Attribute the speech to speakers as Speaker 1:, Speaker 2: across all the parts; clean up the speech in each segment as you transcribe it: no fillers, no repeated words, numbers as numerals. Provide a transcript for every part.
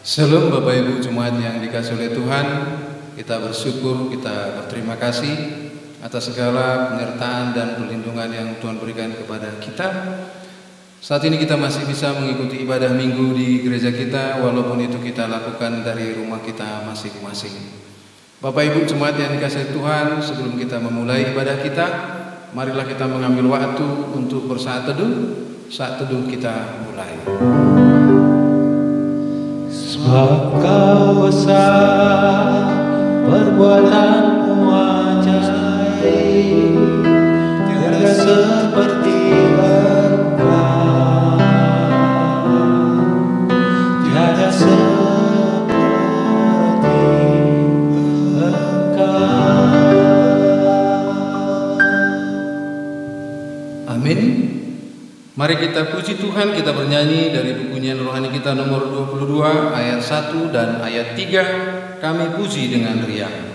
Speaker 1: Shalom Bapak Ibu Jemaat yang dikasihi oleh Tuhan. Kita bersyukur, kita berterima kasih atas segala penyertaan dan perlindungan yang Tuhan berikan kepada kita. Saat ini kita masih bisa mengikuti ibadah minggu di gereja kita, walaupun itu kita lakukan dari rumah kita masing-masing. Bapak Ibu Jemaat yang dikasihi Tuhan, sebelum kita memulai ibadah kita, marilah kita mengambil waktu untuk bersaat teduh. Saat teduh kita mulai.
Speaker 2: Sebab Kau besar, perbuatanmu ajaib, tiada seperti Engkau, tiada seperti Engkau.
Speaker 1: Amin. Mari kita puji Tuhan, kita bernyanyi dari buku nyanyian rohani kita nomor 22 ayat 1 dan ayat 3. Kami puji dengan riang.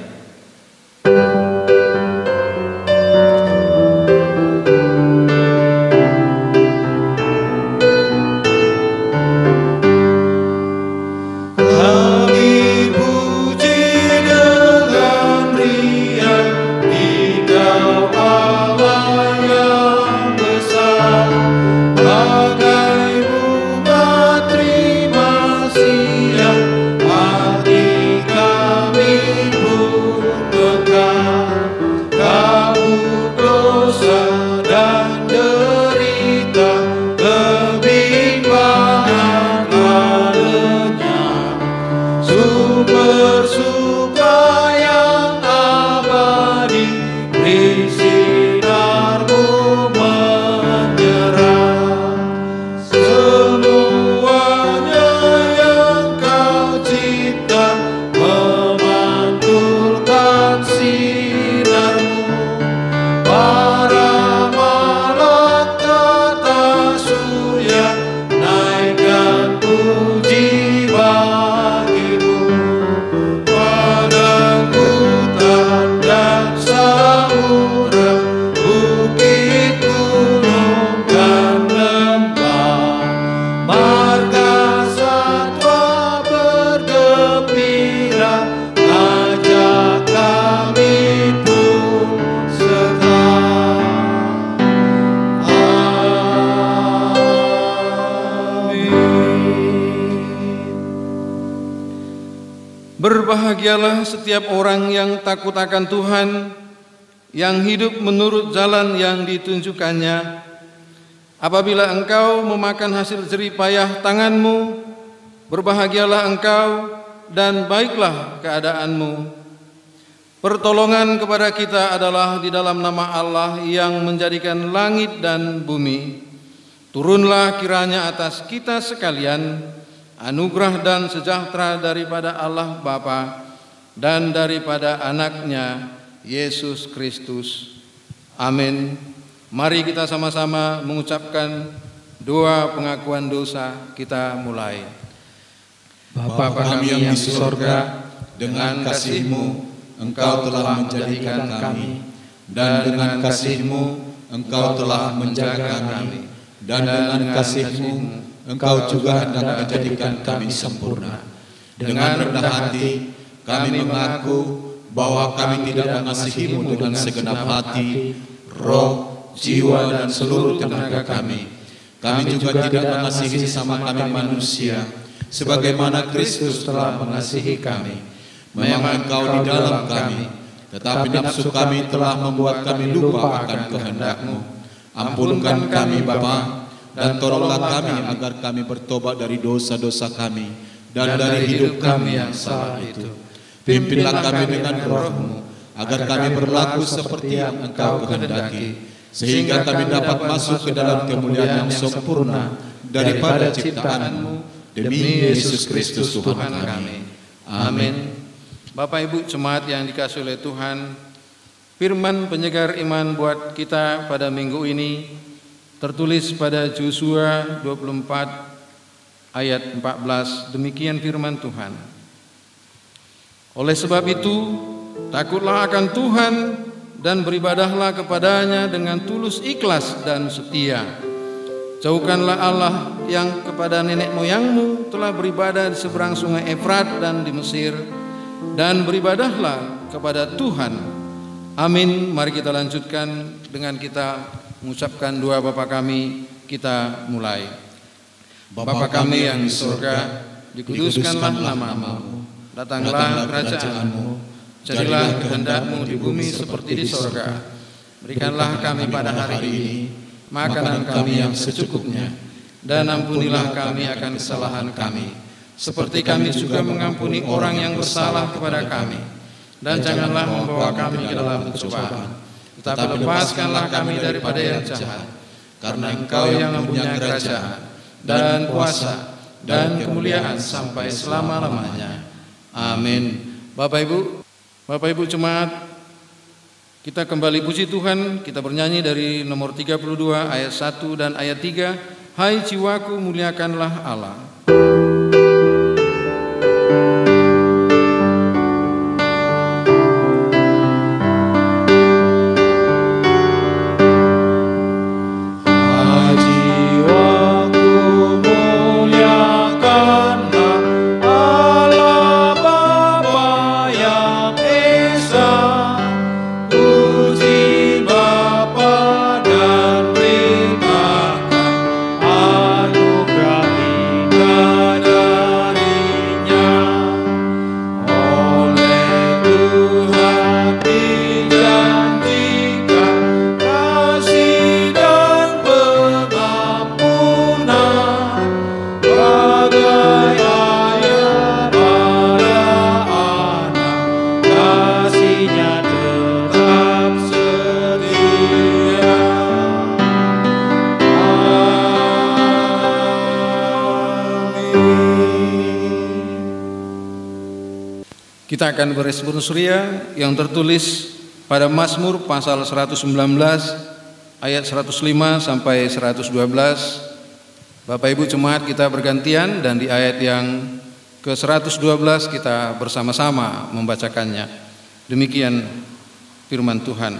Speaker 1: Berbahagialah setiap orang yang takut akan Tuhan, yang hidup menurut jalan yang ditunjukkannya. Apabila engkau memakan hasil jerih payah tanganmu, berbahagialah engkau dan baiklah keadaanmu. Pertolongan kepada kita adalah di dalam nama Allah yang menjadikan langit dan bumi. Turunlah kiranya atas kita sekalian anugerah dan sejahtera daripada Allah Bapa dan daripada anaknya Yesus Kristus. Amin. Mari kita sama-sama mengucapkan doa pengakuan dosa. Kita mulai.
Speaker 3: Bapa kami yang di surga, dengan kasih-Mu Engkau telah menjadikan kami, dan dengan kasih-Mu Engkau telah menjaga kami, dan dengan kasih-Mu Engkau juga hendak menjadikan kami sempurna. Dengan rendah hati kami mengaku bahwa kami tidak mengasihi-Mu dengan segenap hati, roh, jiwa, dan seluruh tenaga kami. Kami juga tidak mengasihi sesama kami manusia, sebagaimana Kristus telah mengasihi kami. Memang Engkau di dalam kami, tetapi nafsu kami telah membuat kami lupa akan kehendak-Mu. Ampunkan kami Bapa, dan tolonglah kami agar kami bertobat dari dosa-dosa kami dan dari hidup kami yang salah itu. Pimpinlah kami dengan roh-Mu agar kami berlaku seperti yang Engkau kehendaki, sehingga kami dapat masuk ke dalam kemuliaan yang sempurna daripada ciptaan-Mu, demi Yesus Kristus Tuhan kami. Amin.
Speaker 1: Bapak Ibu Jemaat yang dikasihi oleh Tuhan, firman penyegar iman buat kita pada minggu ini tertulis pada Yosua 24 ayat 14. Demikian firman Tuhan. Oleh sebab itu, takutlah akan Tuhan dan beribadahlah kepadanya dengan tulus ikhlas dan setia. Jauhkanlah Allah yang kepada nenek moyangmu telah beribadah di seberang sungai Efrat dan di Mesir, dan beribadahlah kepada Tuhan. Amin. Mari kita lanjutkan dengan kita mengucapkan doa Bapa kami. Kita mulai. Bapa kami yang di surga, dikuduskanlah nama-Mu. Datanglah kerajaan-Mu. Jadilah kehendak-Mu di bumi seperti di surga. Berikanlah kami pada hari ini makanan kami yang secukupnya, dan ampunilah kami akan kesalahan kami, seperti kami juga mengampuni orang yang bersalah kepada kami. Dan janganlah membawa kami ke dalam pencobaan, tetapi lepaskanlah kami daripada yang jahat. Karena Engkau yang mempunyai kerajaan dan kuasa dan kemuliaan sampai selama-lamanya. Amin. Bapak Ibu jemaat, kita kembali puji Tuhan. Kita bernyanyi dari nomor 32 ayat 1 dan ayat 3. Hai jiwaku, muliakanlah Allah. Kita akan berespons ria yang tertulis pada Mazmur pasal 119 ayat 105 sampai 112. Bapak Ibu jemaat kita bergantian, dan di ayat yang ke-112 kita bersama-sama membacakannya. Demikian firman Tuhan.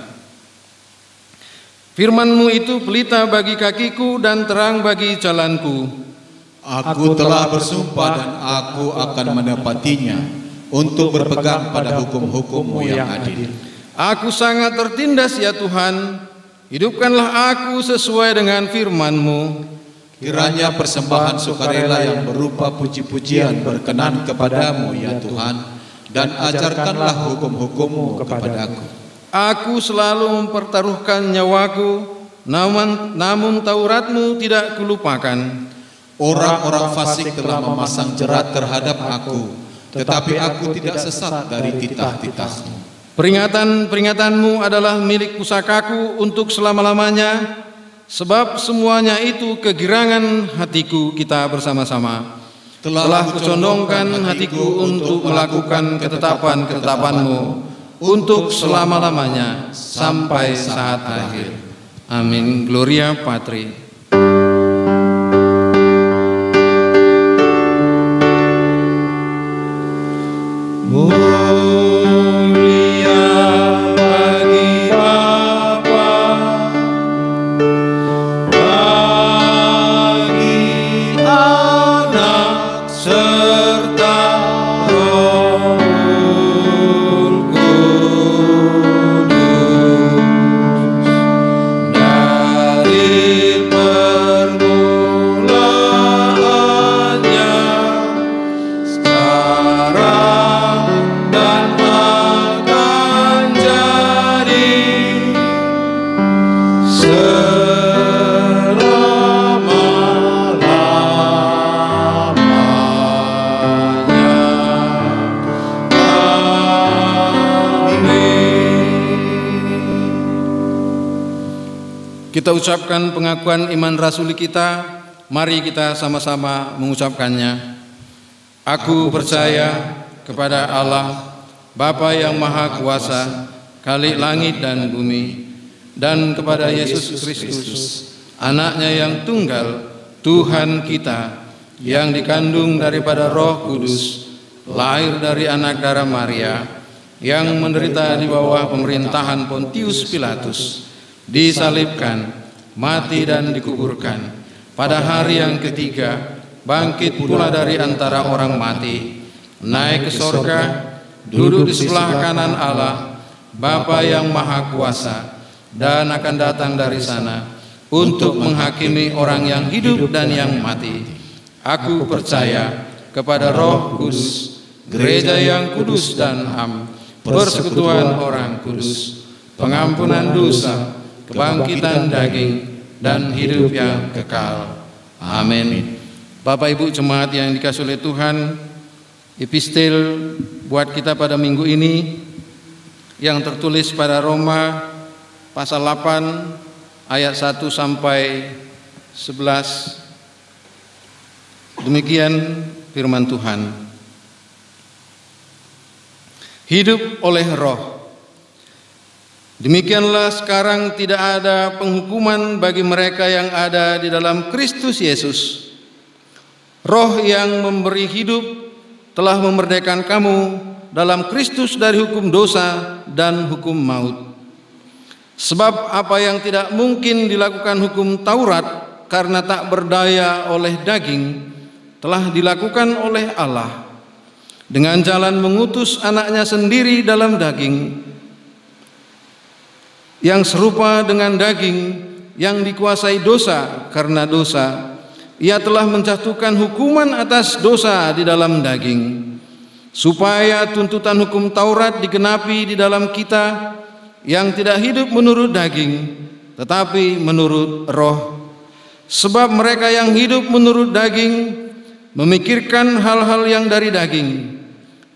Speaker 1: Firman-Mu itu pelita bagi kakiku dan terang bagi jalanku.
Speaker 3: Aku telah bersumpah dan aku akan menepatinya, untuk berpegang pada hukum-hukum-Mu yang adil.
Speaker 1: Aku sangat tertindas ya Tuhan, hidupkanlah aku sesuai dengan firman-Mu.
Speaker 3: Kiranya persembahan sukarela yang berupa puji-pujian berkenan kepadamu ya Tuhan, dan ajarkanlah hukum-hukum-Mu kepadaku.
Speaker 1: Aku selalu mempertaruhkan nyawaku, namun Taurat-Mu tidak kulupakan.
Speaker 3: Orang-orang fasik telah memasang jerat terhadap aku, tetapi aku tidak sesat dari titah-titah-Mu.
Speaker 1: Peringatan-peringatanmu adalah milik pusakaku untuk selama-lamanya, sebab semuanya itu kegirangan hatiku. Kita bersama-sama. Telah kucondongkan hatiku untuk melakukan ketetapan-ketetapan-Mu untuk selama-lamanya sampai saat akhir. Amin. Gloria Patri. Kita ucapkan pengakuan iman rasuli kita. Mari kita sama-sama mengucapkannya. Aku percaya kepada Allah, Bapa yang Maha Kuasa, Khalik langit dan bumi, dan kepada Yesus Kristus, Anaknya yang tunggal, Tuhan kita, yang dikandung daripada Roh Kudus, lahir dari anak darah Maria, yang menderita di bawah pemerintahan Pontius Pilatus, disalibkan, mati dan dikuburkan, pada hari yang ketiga bangkit pula dari antara orang mati, naik ke sorga, duduk di sebelah kanan Allah, Bapa yang Maha Kuasa, dan akan datang dari sana untuk menghakimi orang yang hidup dan yang mati. Aku percaya kepada Roh Kudus, gereja yang kudus dan am, persekutuan orang kudus, pengampunan dosa, kebangkitan daging, dan hidup yang kekal. Amin. Bapak Ibu jemaat yang dikasihi oleh Tuhan, epistel buat kita pada minggu ini yang tertulis pada Roma pasal 8 ayat 1 sampai 11. Demikian firman Tuhan. Hidup oleh Roh. Demikianlah sekarang tidak ada penghukuman bagi mereka yang ada di dalam Kristus Yesus. Roh yang memberi hidup telah memerdekakan kamu dalam Kristus dari hukum dosa dan hukum maut. Sebab apa yang tidak mungkin dilakukan hukum Taurat karena tak berdaya oleh daging, telah dilakukan oleh Allah dengan jalan mengutus anaknya sendiri dalam daging, yang serupa dengan daging yang dikuasai dosa. Karena dosa Ia telah menjatuhkan hukuman atas dosa di dalam daging, supaya tuntutan hukum Taurat digenapi di dalam kita yang tidak hidup menurut daging, tetapi menurut Roh. Sebab mereka yang hidup menurut daging memikirkan hal-hal yang dari daging,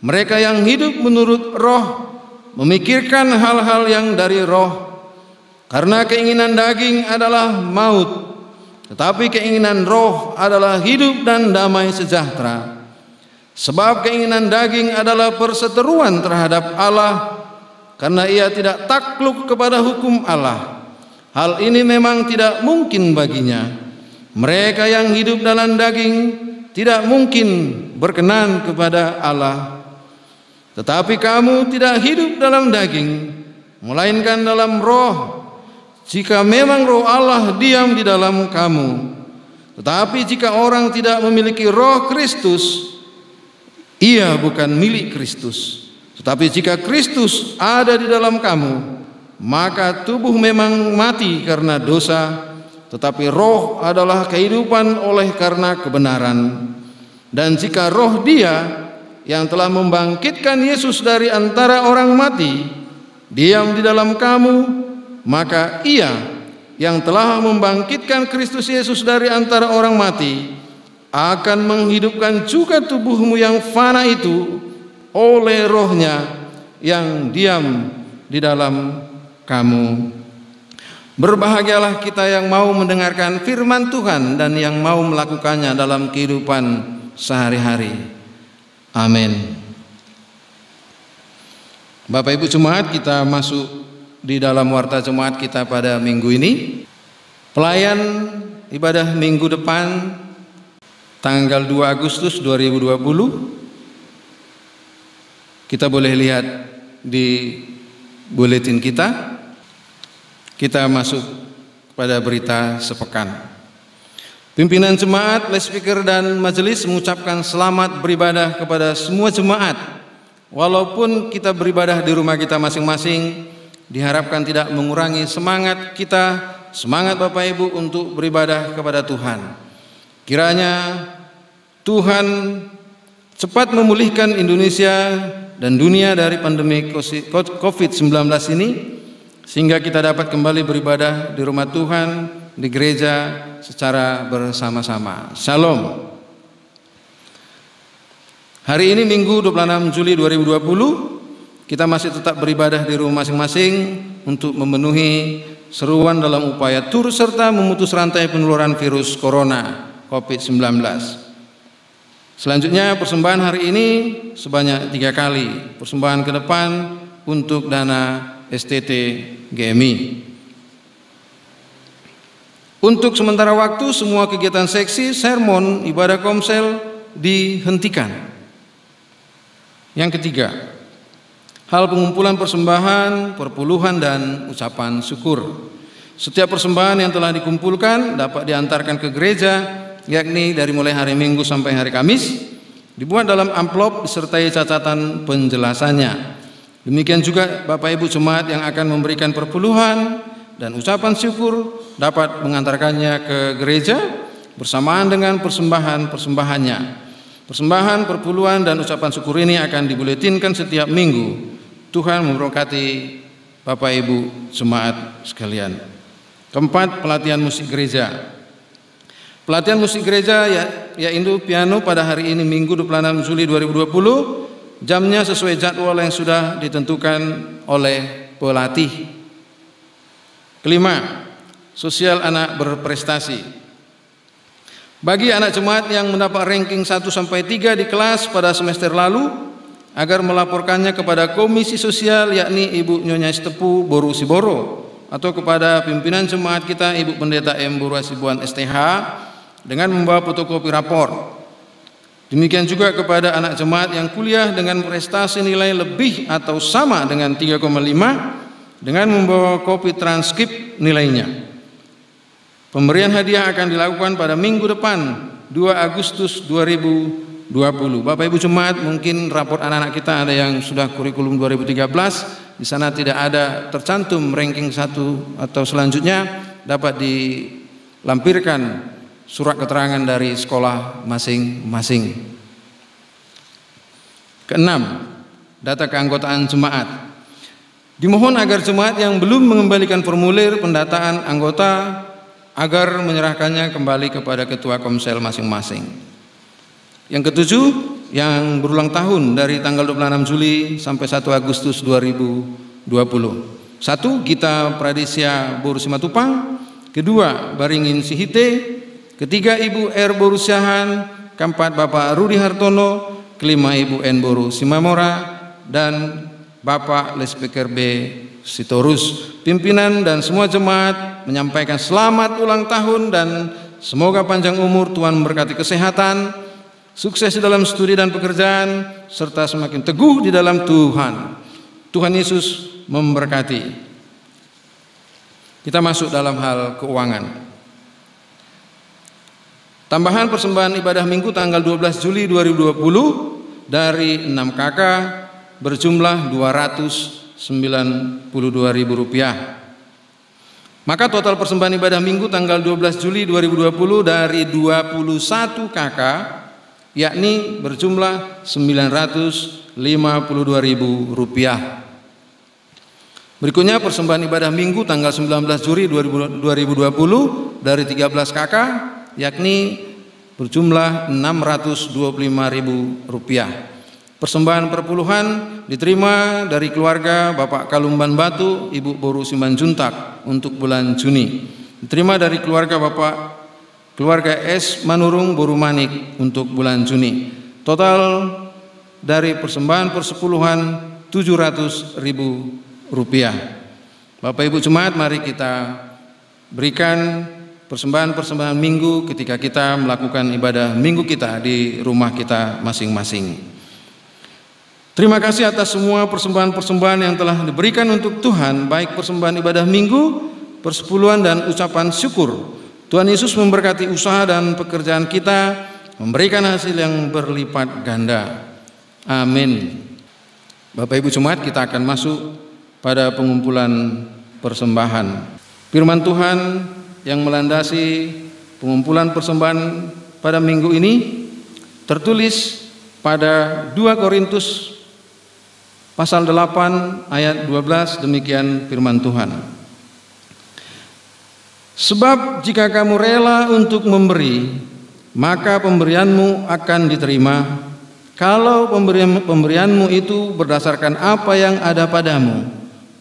Speaker 1: mereka yang hidup menurut Roh memikirkan hal-hal yang dari Roh. Karena keinginan daging adalah maut, tetapi keinginan Roh adalah hidup dan damai sejahtera. Sebab keinginan daging adalah perseteruan terhadap Allah, karena ia tidak takluk kepada hukum Allah. Hal ini memang tidak mungkin baginya. Mereka yang hidup dalam daging tidak mungkin berkenan kepada Allah. Tetapi kamu tidak hidup dalam daging, melainkan dalam Roh, jika memang Roh Allah diam di dalam kamu. Tetapi jika orang tidak memiliki Roh Kristus, ia bukan milik Kristus. Tetapi jika Kristus ada di dalam kamu, maka tubuh memang mati karena dosa, tetapi Roh adalah kehidupan oleh karena kebenaran. Dan jika Roh Dia yang telah membangkitkan Yesus dari antara orang mati diam di dalam kamu, maka Ia yang telah membangkitkan Kristus Yesus dari antara orang mati akan menghidupkan juga tubuhmu yang fana itu oleh Roh-Nya yang diam di dalam kamu. Berbahagialah kita yang mau mendengarkan firman Tuhan dan yang mau melakukannya dalam kehidupan sehari-hari. Amin. Bapak Ibu jemaat, kita masuk di dalam warta jemaat kita pada minggu ini. Pelayan ibadah minggu depan tanggal 2 Agustus 2020, kita boleh lihat di buletin kita. Kita masuk pada berita sepekan. Pimpinan jemaat, speaker dan majelis mengucapkan selamat beribadah kepada semua jemaat. Walaupun kita beribadah di rumah kita masing-masing, diharapkan tidak mengurangi semangat kita, semangat Bapak Ibu untuk beribadah kepada Tuhan. Kiranya Tuhan cepat memulihkan Indonesia dan dunia dari pandemi COVID-19 ini, sehingga kita dapat kembali beribadah di rumah Tuhan, di gereja secara bersama-sama. Shalom. Hari ini Minggu 26 Juli 2020, kita masih tetap beribadah di rumah masing-masing untuk memenuhi seruan dalam upaya turut serta memutus rantai penularan virus corona COVID-19. Selanjutnya persembahan hari ini sebanyak 3 kali. Persembahan ke depan untuk dana STT GMI. Untuk sementara waktu semua kegiatan seksi, sermon, ibadah komsel dihentikan. Yang ketiga, hal pengumpulan persembahan, perpuluhan dan ucapan syukur. Setiap persembahan yang telah dikumpulkan dapat diantarkan ke gereja, yakni dari mulai hari Minggu sampai hari Kamis, dibuat dalam amplop disertai catatan penjelasannya. Demikian juga Bapak Ibu Jemaat yang akan memberikan perpuluhan dan ucapan syukur dapat mengantarkannya ke gereja bersamaan dengan persembahan-persembahannya. Persembahan, perpuluhan, dan ucapan syukur ini akan dibuletinkan setiap minggu. Tuhan memberkati Bapak Ibu Jemaat sekalian. Keempat, pelatihan musik gereja. Pelatihan musik gereja yaitu piano pada hari ini Minggu 26 Juli 2020. Jamnya sesuai jadwal yang sudah ditentukan oleh pelatih. Kelima, sosial anak berprestasi. Bagi anak jemaat yang mendapat ranking 1-3 di kelas pada semester lalu, agar melaporkannya kepada komisi sosial yakni Ibu Nyonya Stepu Boru Siboro, atau kepada pimpinan jemaat kita Ibu Pendeta M. Boru Hasibuan STH dengan membawa fotokopi rapor. Demikian juga kepada anak jemaat yang kuliah dengan prestasi nilai lebih atau sama dengan 3,5 dengan membawa kopi transkrip nilainya. Pemberian hadiah akan dilakukan pada minggu depan 2 Agustus 2020. Bapak Ibu Jemaat, mungkin rapor anak-anak kita ada yang sudah kurikulum 2013, di sana tidak ada tercantum ranking 1 atau selanjutnya, dapat dilampirkan surat keterangan dari sekolah masing-masing. Keenam, data keanggotaan jemaat. Dimohon agar jemaat yang belum mengembalikan formulir pendataan anggota agar menyerahkannya kembali kepada ketua komsel masing-masing. Yang ketujuh, yang berulang tahun dari tanggal 26 Juli sampai 1 Agustus 2020. 1. Gita Pradisya Boru Simatupang. 2. Baringin Sihite. 3. Ibu R. Boru Siahan. 4. Bapak Rudi Hartono. 5. Ibu N. Boru Simamora. Dan Bapak Lespeker B. Sitorus. Pimpinan dan semua jemaat menyampaikan selamat ulang tahun dan semoga panjang umur, Tuhan memberkati kesehatan, sukses di dalam studi dan pekerjaan, serta semakin teguh di dalam Tuhan. Tuhan Yesus memberkati. Kita masuk dalam hal keuangan. Tambahan persembahan ibadah minggu tanggal 12 Juli 2020 dari 6 KK berjumlah Rp292.000. Maka total persembahan ibadah minggu tanggal 12 Juli 2020 dari 21 KK yakni berjumlah Rp952.000. Berikutnya persembahan ibadah minggu tanggal 19 Juli 2020 dari 13 KK yakni berjumlah Rp625.000. Persembahan perpuluhan diterima dari keluarga Bapak Kalumban Batu, Ibu Boru Simanjuntak untuk bulan Juni. Diterima dari keluarga S. Manurung Boru Manik untuk bulan Juni. Total dari persembahan persepuluhan Rp700.000. Bapak Ibu Jemaat, mari kita berikan persembahan-persembahan minggu ketika kita melakukan ibadah minggu kita di rumah kita masing-masing. Terima kasih atas semua persembahan-persembahan yang telah diberikan untuk Tuhan, baik persembahan ibadah minggu, persepuluhan, dan ucapan syukur. Tuhan Yesus memberkati usaha dan pekerjaan kita, memberikan hasil yang berlipat ganda. Amin. Bapak Ibu Jemaat, kita akan masuk pada pengumpulan persembahan. Firman Tuhan yang melandasi pengumpulan persembahan pada minggu ini tertulis pada 2 Korintus pasal 8 ayat 12, demikian firman Tuhan. Sebab jika kamu rela untuk memberi, maka pemberianmu akan diterima. Kalau pemberianmu itu berdasarkan apa yang ada padamu,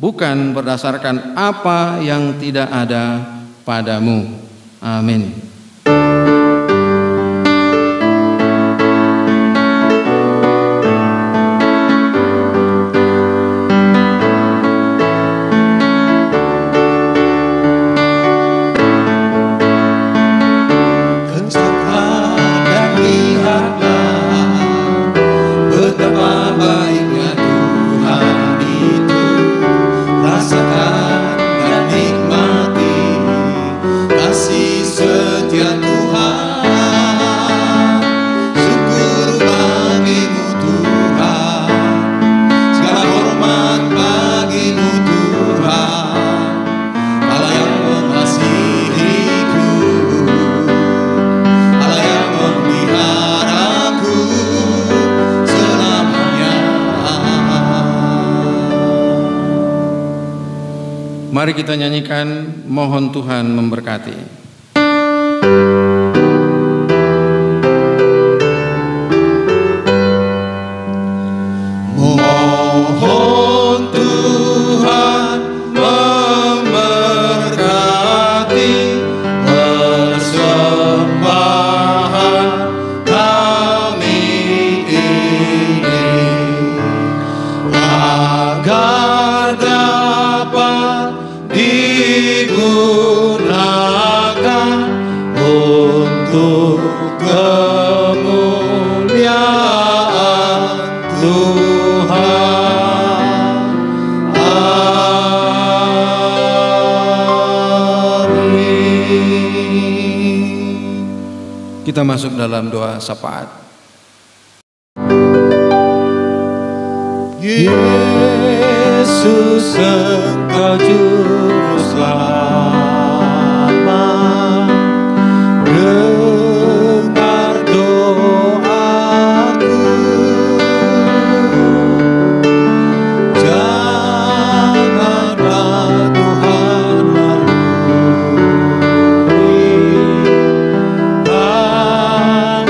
Speaker 1: bukan berdasarkan apa yang tidak ada padamu. Amin.
Speaker 2: Rasakan dan nikmati
Speaker 1: Mari kita nyanyikan Mohon Tuhan Memberkati.
Speaker 2: Mohon Tuhan memberkati persembahan kami ini, agar dapat digunakan untuk kemuliaan Tuhan. Amin.
Speaker 1: Kita masuk dalam doa syafaat.
Speaker 2: Yesus, Engkau Juru Selamat, dengar doaku. Janganlah Tuhan lalui, panggillah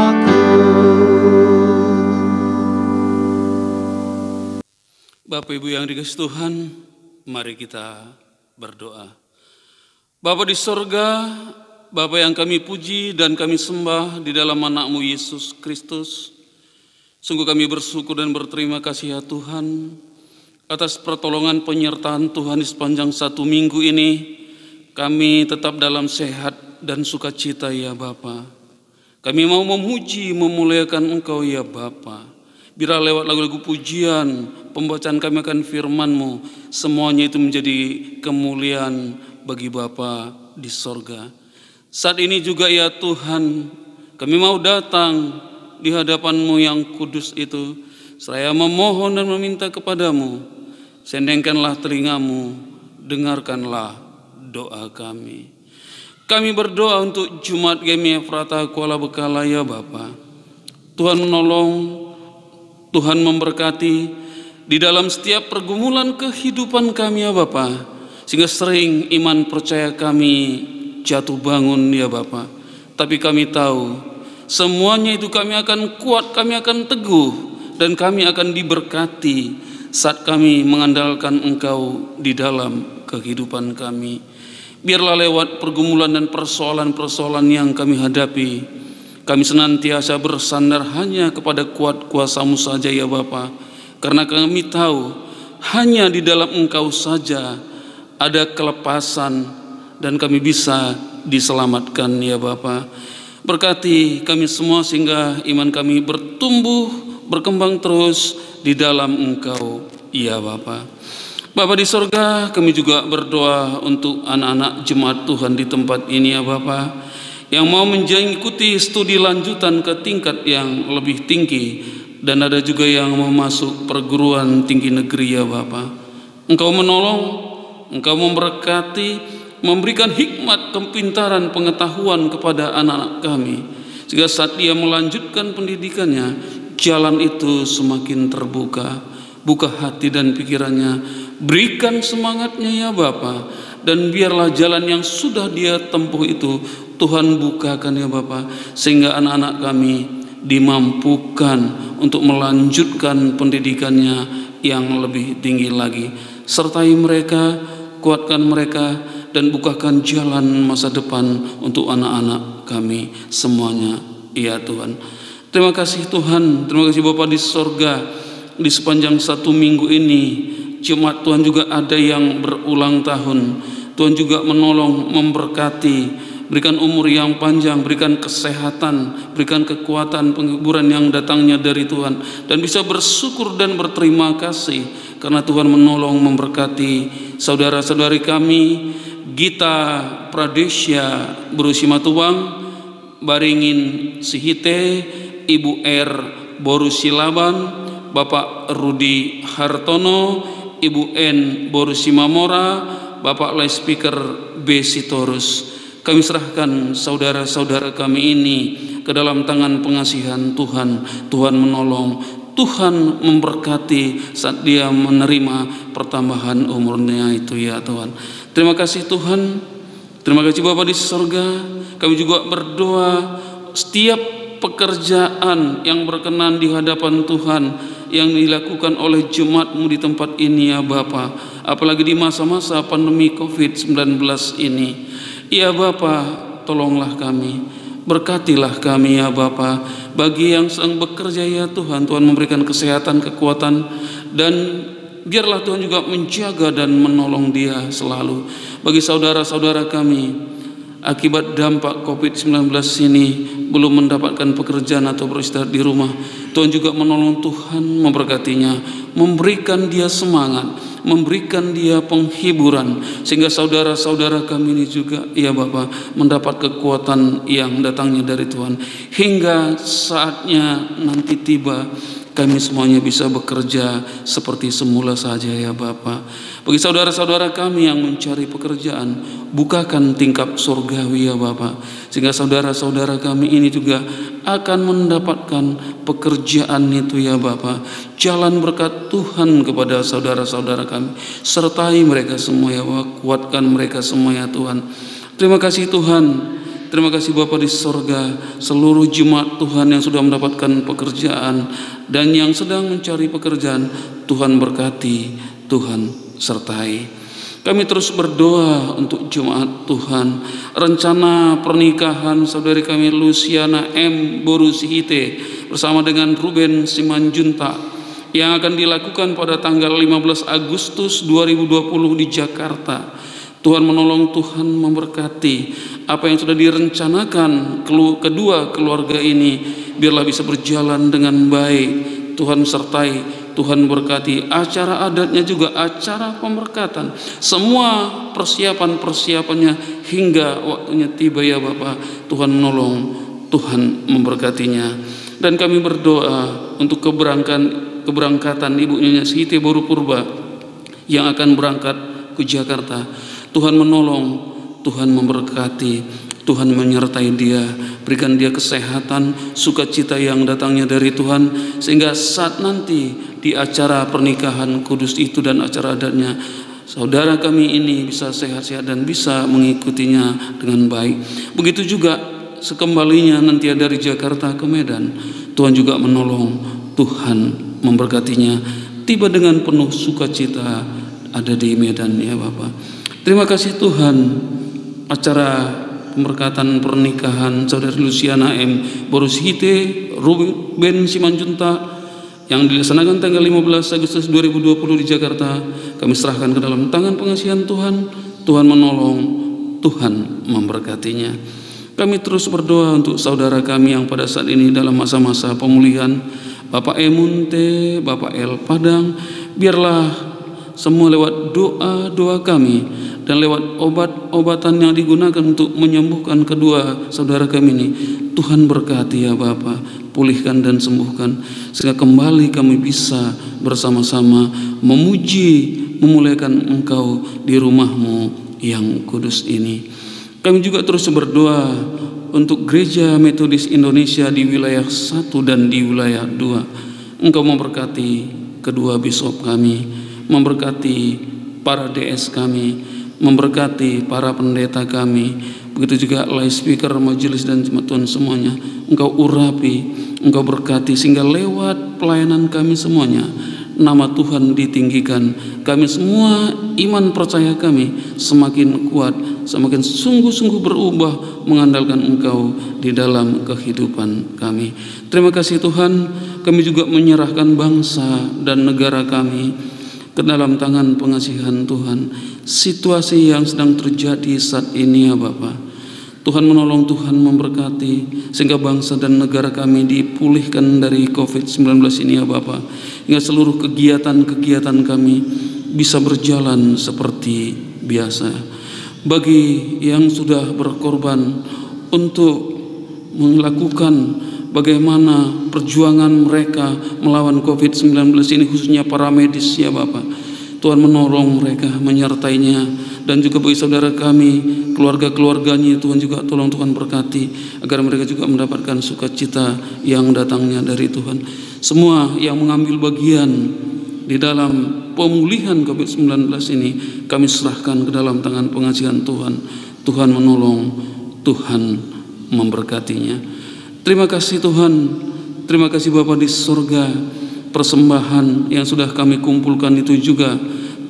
Speaker 2: aku.
Speaker 4: Bapak Ibu yang dikasihi Tuhan, mari kita berdoa. Bapa di sorga, Bapa yang kami puji dan kami sembah di dalam anak-Mu Yesus Kristus, sungguh kami bersyukur dan berterima kasih ya Tuhan atas pertolongan penyertaan Tuhan di sepanjang 1 minggu ini. Kami tetap dalam sehat dan sukacita ya Bapa. Kami mau memuji, memuliakan Engkau ya Bapa. Biar lewat lagu-lagu pujian, pembacaan kami akan firman-Mu, semuanya itu menjadi kemuliaan bagi Bapa di sorga. Saat ini juga ya Tuhan, kami mau datang di hadapan-Mu yang kudus itu. Saya memohon dan meminta kepadamu, sendengkanlah telinga-Mu, dengarkanlah doa kami. Kami berdoa untuk Jumat Gemia Frata Kuala Bekala ya Bapa. Tuhan menolong, Tuhan memberkati di dalam setiap pergumulan kehidupan kami ya Bapa, sehingga sering iman percaya kami jatuh bangun ya Bapa. Tapi kami tahu semuanya itu kami akan kuat, kami akan teguh, dan kami akan diberkati saat kami mengandalkan Engkau di dalam kehidupan kami. Biarlah lewat pergumulan dan persoalan-persoalan yang kami hadapi, kami senantiasa bersandar hanya kepada kuat kuasa-Mu saja ya Bapa. Karena kami tahu hanya di dalam Engkau saja ada kelepasan dan kami bisa diselamatkan ya Bapa. Berkati kami semua sehingga iman kami bertumbuh, berkembang terus di dalam Engkau ya Bapa. Bapa di sorga, kami juga berdoa untuk anak-anak jemaat Tuhan di tempat ini ya Bapa, yang mau mengikuti studi lanjutan ke tingkat yang lebih tinggi, dan ada juga yang mau masuk perguruan tinggi negeri ya Bapa. Engkau menolong, Engkau memberkati, memberikan hikmat, kepintaran, pengetahuan kepada anak-anak kami, sehingga saat dia melanjutkan pendidikannya, jalan itu semakin terbuka. Buka hati dan pikirannya, berikan semangatnya ya Bapa, dan biarlah jalan yang sudah dia tempuh itu Tuhan bukakan ya Bapa, sehingga anak-anak kami dimampukan untuk melanjutkan pendidikannya yang lebih tinggi lagi. Sertai mereka, kuatkan mereka, dan bukakan jalan masa depan untuk anak-anak kami semuanya ya Tuhan. Terima kasih Tuhan, terima kasih Bapa di sorga. Di sepanjang 1 minggu ini jemaat Tuhan juga ada yang berulang tahun. Tuhan juga menolong, memberkati, berikan umur yang panjang, berikan kesehatan, berikan kekuatan, penghiburan yang datangnya dari Tuhan, dan bisa bersyukur dan berterima kasih karena Tuhan menolong memberkati saudara-saudari kami, Gita Pradesya Borusimatuang, Baringin Sihite, Ibu R Borusilaban, Bapak Rudi Hartono, Ibu N Borusimamora, Bapak Lay Speaker B Sitorus. Kami serahkan saudara-saudara kami ini ke dalam tangan pengasihan Tuhan. Tuhan menolong, Tuhan memberkati saat dia menerima pertambahan umurnya itu ya Tuhan. Terima kasih Tuhan. Terima kasih Bapa di sorga. Kami juga berdoa setiap pekerjaan yang berkenan di hadapan Tuhan yang dilakukan oleh jemaat-Mu di tempat ini ya Bapa, apalagi di masa-masa pandemi COVID-19 ini. Ya Bapa, tolonglah kami, berkatilah kami ya Bapa. Bagi yang sedang bekerja ya Tuhan, Tuhan memberikan kesehatan, kekuatan, dan biarlah Tuhan juga menjaga dan menolong dia selalu. Bagi saudara-saudara kami, akibat dampak COVID-19 ini belum mendapatkan pekerjaan atau beristirahat di rumah, Tuhan juga menolong, Tuhan memberkatinya, memberikan dia semangat, memberikan dia penghiburan, sehingga saudara-saudara kami ini juga ya Bapa mendapat kekuatan yang datangnya dari Tuhan, hingga saatnya nanti tiba kami semuanya bisa bekerja seperti semula saja ya Bapa. Bagi saudara-saudara kami yang mencari pekerjaan, bukakan tingkap surgawi ya Bapa, sehingga saudara-saudara kami ini juga akan mendapatkan pekerjaan itu ya Bapa. Jalan berkat Tuhan kepada saudara-saudara kami, sertai mereka semua ya Bapa, kuatkan mereka semua ya Tuhan. Terima kasih Tuhan. Terima kasih Bapa di sorga, seluruh jemaat Tuhan yang sudah mendapatkan pekerjaan dan yang sedang mencari pekerjaan, Tuhan berkati, Tuhan sertai. Kami terus berdoa untuk jemaat Tuhan. Rencana pernikahan saudari kami Luciana M. Borusihite bersama dengan Ruben Simanjunta yang akan dilakukan pada tanggal 15 Agustus 2020 di Jakarta. Tuhan menolong, Tuhan memberkati apa yang sudah direncanakan kedua keluarga ini, biarlah bisa berjalan dengan baik. Tuhan sertai, Tuhan berkati acara adatnya juga, acara pemberkatan, semua persiapan-persiapannya hingga waktunya tiba ya Bapa. Tuhan menolong, Tuhan memberkatinya. Dan kami berdoa untuk keberangkatan Ibu Nyonya Siti Boru Purba yang akan berangkat ke Jakarta. Tuhan menolong, Tuhan memberkati, Tuhan menyertai dia, berikan dia kesehatan, sukacita yang datangnya dari Tuhan, sehingga saat nanti di acara pernikahan kudus itu dan acara adatnya, saudara kami ini bisa sehat-sehat dan bisa mengikutinya dengan baik. Begitu juga sekembalinya nanti dari Jakarta ke Medan, Tuhan juga menolong, Tuhan memberkatinya, tiba dengan penuh sukacita ada di Medan ya Bapak. Terima kasih Tuhan. Acara pemberkatan pernikahan saudari Luciana M. Borusihite, Ruben Simanjunta yang dilaksanakan tanggal 15 Agustus 2020 di Jakarta, kami serahkan ke dalam tangan pengasihan Tuhan. Tuhan menolong, Tuhan memberkatinya. Kami terus berdoa untuk saudara kami yang pada saat ini dalam masa-masa pemulihan, Bapak Emunte, Bapak El Padang, biarlah semua lewat doa-doa kami dan lewat obat-obatan yang digunakan untuk menyembuhkan kedua saudara kami ini, Tuhan berkati ya Bapa, pulihkan dan sembuhkan, sehingga kembali kami bisa bersama-sama memuji, memuliakan Engkau di rumah-Mu yang kudus ini. Kami juga terus berdoa untuk Gereja Metodis Indonesia di wilayah 1 dan di wilayah 2. Engkau memberkati kedua bisop kami, memberkati para DS kami, memberkati para pendeta kami, begitu juga lay speaker, majelis dan jemaat Tuhan semuanya. Engkau urapi, Engkau berkati, sehingga lewat pelayanan kami semuanya nama Tuhan ditinggikan. Kami semua, iman percaya kami semakin kuat, semakin sungguh-sungguh berubah mengandalkan Engkau di dalam kehidupan kami. Terima kasih Tuhan. Kami juga menyerahkan bangsa dan negara kami ke dalam tangan pengasihan Tuhan. Situasi yang sedang terjadi saat ini ya Bapak, Tuhan menolong, Tuhan memberkati, sehingga bangsa dan negara kami dipulihkan dari COVID-19 ini ya Bapa, hingga seluruh kegiatan-kegiatan kami bisa berjalan seperti biasa. Bagi yang sudah berkorban untuk melakukan bagaimana perjuangan mereka melawan COVID-19 ini, khususnya para medis ya Bapak, Tuhan menolong mereka, menyertainya. Dan juga bagi saudara kami, keluarga-keluarganya, Tuhan juga tolong Tuhan berkati, agar mereka juga mendapatkan sukacita yang datangnya dari Tuhan. Semua yang mengambil bagian di dalam pemulihan COVID-19 ini, kami serahkan ke dalam tangan pengasihan Tuhan. Tuhan menolong, Tuhan memberkatinya. Terima kasih Tuhan, terima kasih Bapa di surga. Persembahan yang sudah kami kumpulkan itu juga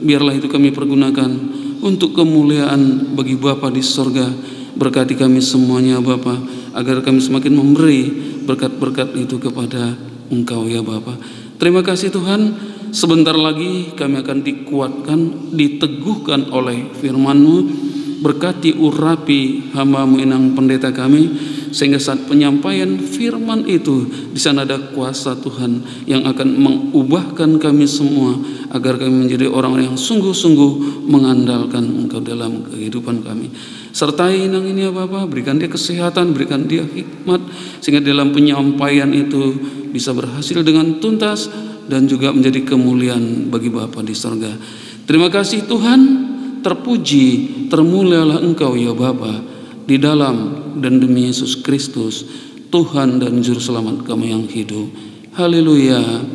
Speaker 4: biarlah itu kami pergunakan untuk kemuliaan bagi Bapa di surga. Berkati kami semuanya Bapa, agar kami semakin memberi berkat-berkat itu kepada Engkau ya Bapa. Terima kasih Tuhan. Sebentar lagi kami akan dikuatkan, diteguhkan oleh firman-Mu. Berkati urapi hamba-Mu Inang pendeta kami, sehingga saat penyampaian firman itu di sana ada kuasa Tuhan yang akan mengubahkan kami semua, agar kami menjadi orang yang sungguh-sungguh mengandalkan Engkau dalam kehidupan kami. Sertai Inang ini ya Bapa, berikan dia kesehatan, berikan dia hikmat, sehingga dalam penyampaian itu bisa berhasil dengan tuntas dan juga menjadi kemuliaan bagi Bapa di surga. Terima kasih Tuhan. Terpuji, termulialah Engkau ya Bapa, di dalam dan demi Yesus Kristus, Tuhan dan Juru Selamat kami yang hidup. Haleluya,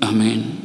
Speaker 4: amin.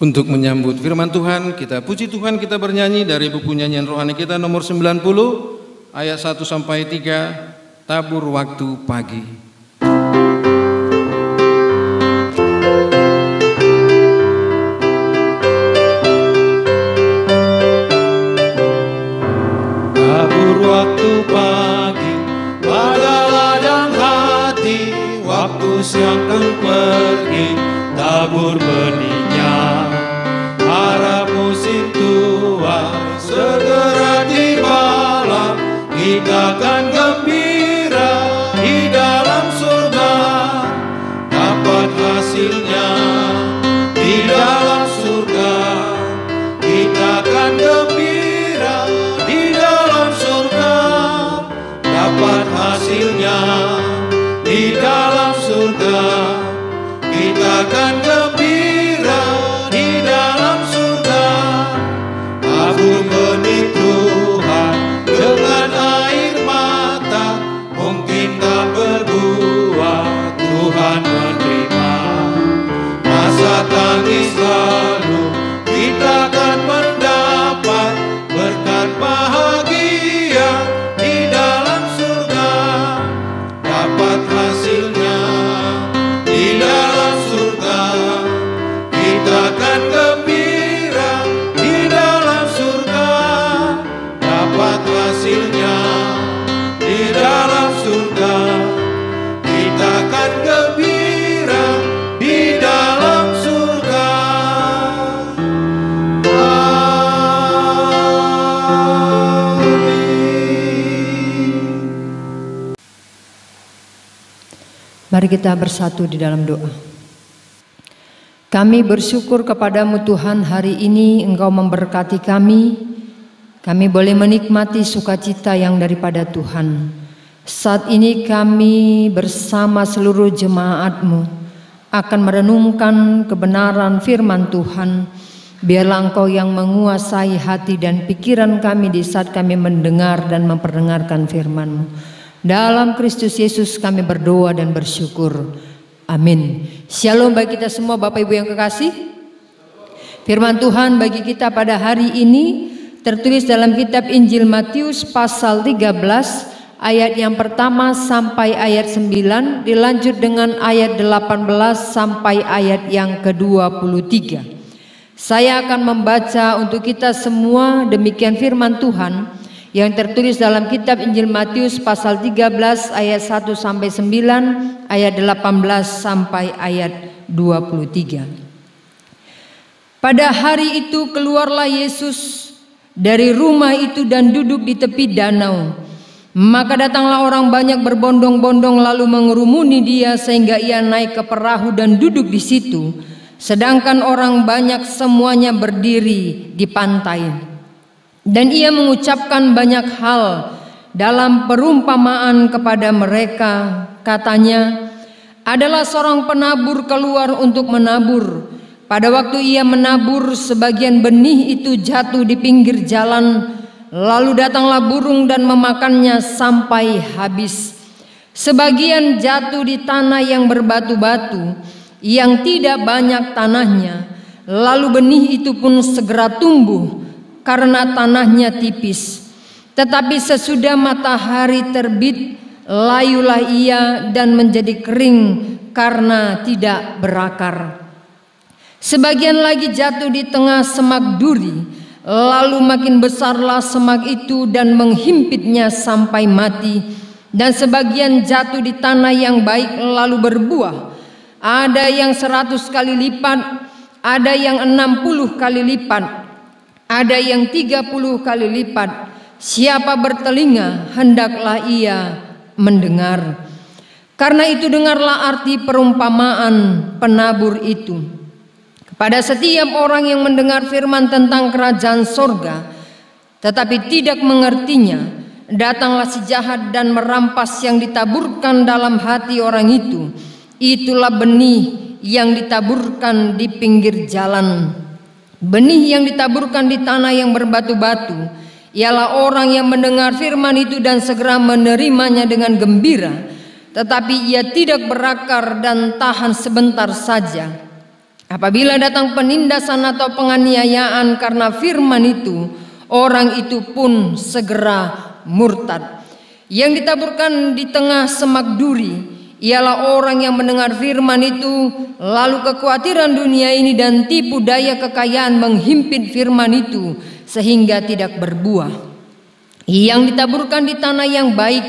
Speaker 1: Untuk menyambut firman Tuhan, kita puji Tuhan, kita bernyanyi dari buku nyanyian rohani kita nomor 90 ayat 1 sampai 3, Tabur Waktu Pagi.
Speaker 2: Tabur waktu pagi pada ladang hati, waktu siang kan pergi tabur benihnya. Harap musim tua segera tibalah, kita akan gembira di dalam surga, dapat hasilnya di dalam surga. Kita akan gembira di dalam surga, dapat hasilnya di dalam surga. Kita akan gembira di dalam surga. Tabur benih Tuhan dengan air mata, mungkin tak berbuah, Tuhan menerima. Masa tangis lalu kita akan mendapat berkat bahagia di dalam surga, dapat hasilnya di dalam surga. Kita akan gembira di dalam surga, dapat hasilnya di dalam surga. Kita akan gembira di dalam surga.
Speaker 5: Mari kita bersatu di dalam doa. Kami bersyukur kepadamu Tuhan, hari ini Engkau memberkati kami. Kami boleh menikmati sukacita yang daripada Tuhan. Saat ini kami bersama seluruh jemaat-Mu akan merenungkan kebenaran firman Tuhan. Biarlah Engkau yang menguasai hati dan pikiran kami di saat kami mendengar dan memperdengarkan firman-Mu. Dalam Kristus Yesus kami berdoa dan bersyukur. Amin. Shalom bagi kita semua Bapak Ibu yang kekasih. Firman Tuhan bagi kita pada hari ini tertulis dalam kitab Injil Matius pasal 13 ayat yang pertama sampai ayat 9, dilanjut dengan ayat 18 sampai ayat yang ke-23. Saya akan membaca untuk kita semua demikian firman Tuhan yang tertulis dalam kitab Injil Matius pasal 13 ayat 1 sampai 9, ayat 18 sampai ayat 23. Pada hari itu keluarlah Yesus dari rumah itu dan duduk di tepi danau. Maka datanglah orang banyak berbondong-bondong lalu mengerumuni dia sehingga ia naik ke perahu dan duduk di situ. Sedangkan orang banyak semuanya berdiri di pantai. Dan ia mengucapkan banyak hal dalam perumpamaan kepada mereka. Katanya, adalah seorang penabur keluar untuk menabur. Pada waktu ia menabur, sebagian benih itu jatuh di pinggir jalan. Lalu datanglah burung dan memakannya sampai habis. Sebagian jatuh di tanah yang berbatu-batu, yang tidak banyak tanahnya, lalu benih itu pun segera tumbuh karena tanahnya tipis. Tetapi sesudah matahari terbit, layulah ia dan menjadi kering karena tidak berakar. Sebagian lagi jatuh di tengah semak duri, lalu makin besarlah semak itu dan menghimpitnya sampai mati. Dan sebagian jatuh di tanah yang baik lalu berbuah. Ada yang 100 kali lipat, ada yang 60 kali lipat, ada yang 30 kali lipat. Siapa bertelinga, hendaklah ia mendengar. Karena itu dengarlah arti perumpamaan penabur itu. Kepada setiap orang yang mendengar firman tentang kerajaan sorga, tetapi tidak mengertinya, datanglah si jahat dan merampas yang ditaburkan dalam hati orang itu. Itulah benih yang ditaburkan di pinggir jalan. Benih yang ditaburkan di tanah yang berbatu-batu ialah orang yang mendengar firman itu dan segera menerimanya dengan gembira, tetapi ia tidak berakar dan tahan sebentar saja. Apabila datang penindasan atau penganiayaan karena firman itu, orang itu pun segera murtad. Yang ditaburkan di tengah semak duri ialah orang yang mendengar firman itu, lalu kekhawatiran dunia ini dan tipu daya kekayaan menghimpit firman itu sehingga tidak berbuah. Yang ditaburkan di tanah yang baik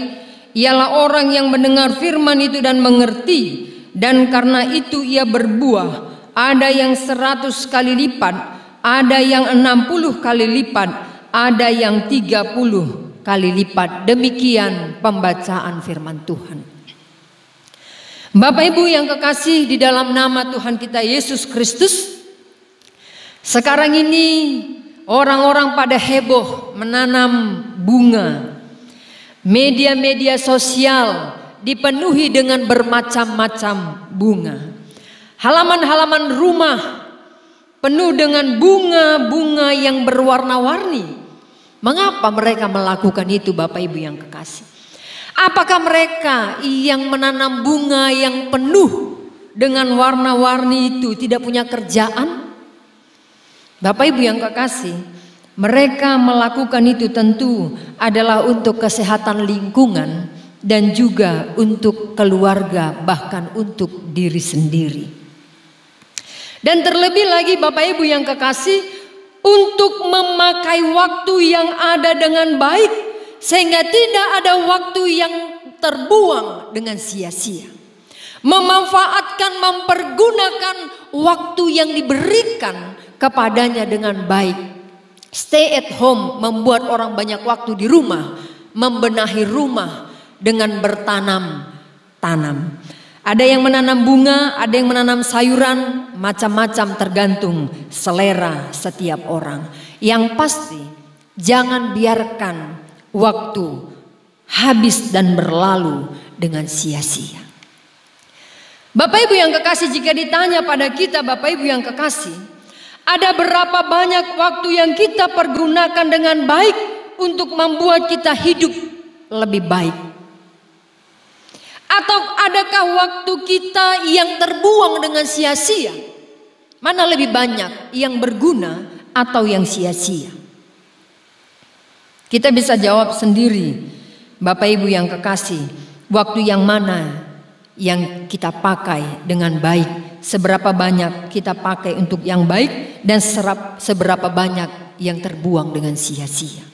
Speaker 5: ialah orang yang mendengar firman itu dan mengerti, dan karena itu ia berbuah. Ada yang 100 kali lipat, ada yang 60 kali lipat, ada yang 30 kali lipat. Demikian pembacaan firman Tuhan. Bapak Ibu yang kekasih di dalam nama Tuhan kita Yesus Kristus, sekarang ini orang-orang pada heboh menanam bunga. Media-media sosial dipenuhi dengan bermacam-macam bunga. Halaman-halaman rumah penuh dengan bunga-bunga yang berwarna-warni. Mengapa mereka melakukan itu Bapak Ibu yang kekasih? Apakah mereka yang menanam bunga yang penuh dengan warna-warni itu tidak punya kerjaan? Bapak Ibu yang kekasih, mereka melakukan itu tentu adalah untuk kesehatan lingkungan dan juga untuk keluarga, bahkan untuk diri sendiri. Dan terlebih lagi Bapak Ibu yang kekasih, untuk memakai waktu yang ada dengan baik, sehingga tidak ada waktu yang terbuang dengan sia-sia. Memanfaatkan, mempergunakan waktu yang diberikan kepadanya dengan baik. Stay at home membuat orang banyak waktu di rumah, membenahi rumah dengan bertanam-tanam. Ada yang menanam bunga, ada yang menanam sayuran, macam-macam tergantung selera setiap orang. Yang pasti jangan biarkan waktu habis dan berlalu dengan sia-sia. Bapak Ibu yang kekasih, jika ditanya pada kita Bapak Ibu yang kekasih, Ada berapa banyak waktu yang kita pergunakan dengan baik untuk membuat kita hidup lebih baik? Atau adakah waktu kita yang terbuang dengan sia-sia? Mana lebih banyak, yang berguna atau yang sia-sia? Kita bisa jawab sendiri, Bapak Ibu yang kekasih, waktu yang mana yang kita pakai dengan baik, seberapa banyak kita pakai untuk yang baik, dan seberapa banyak yang terbuang dengan sia-sia.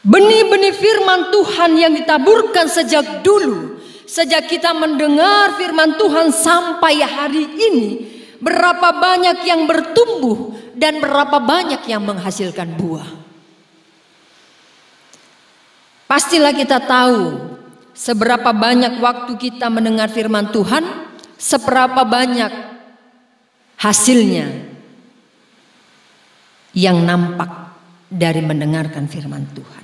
Speaker 5: Benih-benih firman Tuhan yang ditaburkan sejak dulu, sejak kita mendengar firman Tuhan sampai hari ini, berapa banyak yang bertumbuh dan berapa banyak yang menghasilkan buah. Pastilah kita tahu seberapa banyak waktu kita mendengar firman Tuhan, seberapa banyak hasilnya yang nampak dari mendengarkan firman Tuhan.